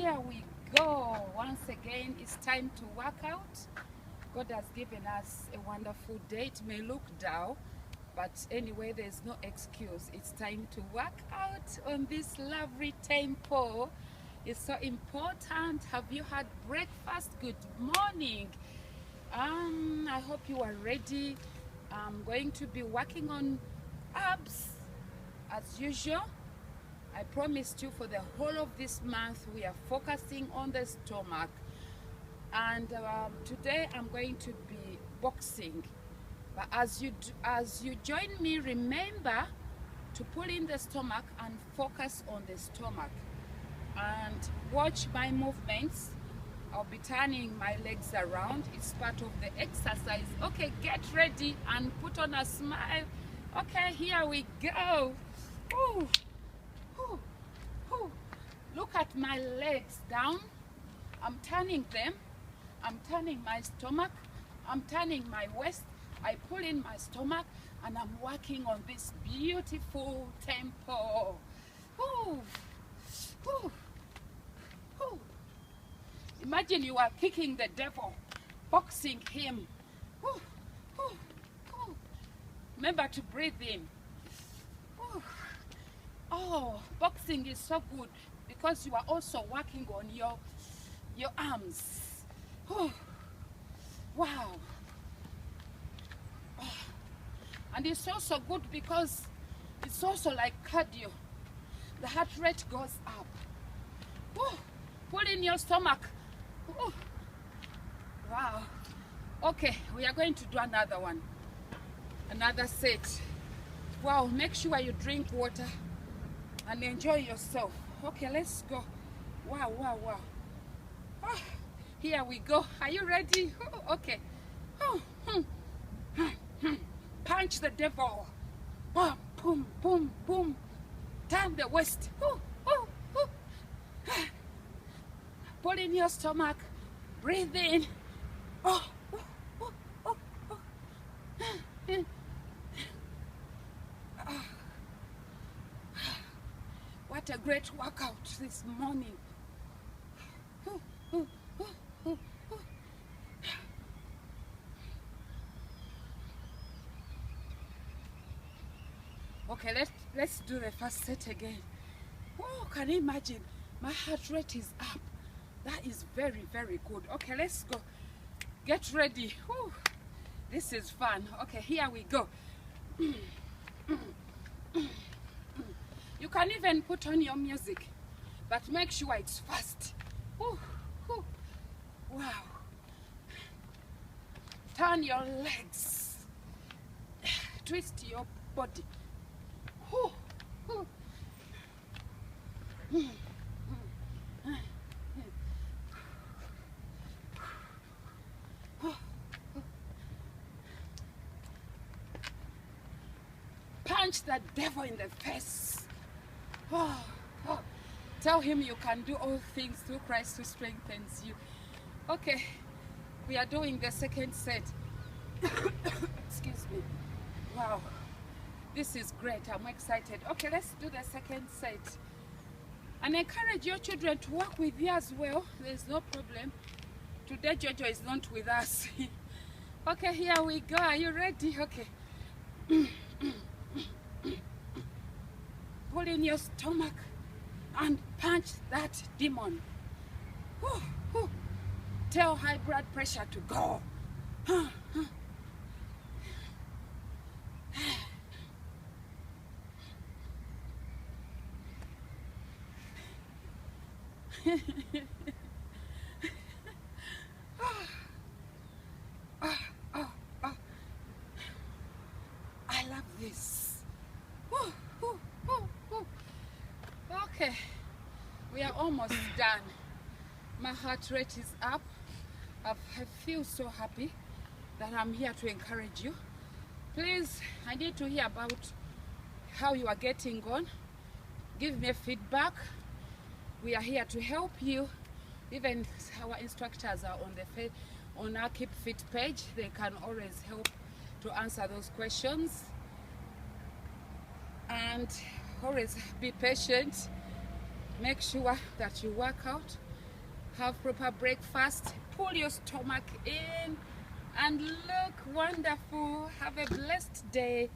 here we go. Once again, it's time to work out. God has given us a wonderful day. It may look dull, but anyway, there's no excuse. It's time to work out on this lovely temple. It's so important. Have you had breakfast? Good morning. I hope you are ready. I'm going to be working on abs as usual. I promised you for the whole of this month we are focusing on the stomach, and today I'm going to be boxing. But as you join me, remember to pull in the stomach and focus on the stomach, and watch my movements. I'll be turning my legs around. It's part of the exercise. Okay, get ready and put on a smile. Okay, here we go. Ooh. Ooh. Ooh. Look at my legs down. I'm turning them. I'm turning my stomach. I'm turning my waist. I pull in my stomach and I'm working on this beautiful tempo. Ooh. Ooh. Ooh. Imagine you are kicking the devil, boxing him. Ooh. Ooh. Ooh. Remember to breathe in. Ooh. Oh, boxing is so good because you are also working on your arms. Oh, wow. Oh. And it's also good because it's also like cardio. The heart rate goes up. Oh, pull in your stomach. Oh. Wow. Okay, we are going to do another one. Another set. Wow, make sure you drink water and enjoy yourself. Okay, let's go. Wow, wow, wow. Oh, here we go. Are you ready? Oh, okay. Oh, punch the devil. Boom, boom, boom, boom. Turn the waist. Oh, oh, oh. Pull in your stomach. Breathe in. Oh, oh, oh, oh, oh. What a great workout this morning. Okay, let's do the first set again. Oh, can you imagine? My heart rate is up. That is very, very good. Okay, let's go. Get ready. Whew. This is fun. Okay, here we go. You can even put on your music, but make sure it's fast. Ooh, ooh. Wow. Turn your legs. Twist your body. Ooh, ooh. Punch the devil in the face. Oh, oh. Tell him you can do all things through Christ who strengthens you. Okay, we are doing the second set. Excuse me. Wow, this is great. I'm excited. Okay, let's do the second set. And encourage your children to work with you as well. There's no problem. Today Jojo is not with us. Okay, here we go. Are you ready? Okay. Pull in your stomach and punch that demon. Whew, whew. Tell high blood pressure to go. I love this. Okay, we are almost done. My heart rate is up. I feel so happy that I'm here to encourage you. Please, I need to hear about how you are getting on. Give me feedback. We are here to help you. Even our instructors are on our Keep Fit page. They can always help to answer those questions. And always be patient. Make sure that you work out have proper breakfast, pull your stomach in, and look wonderful. Have a blessed day.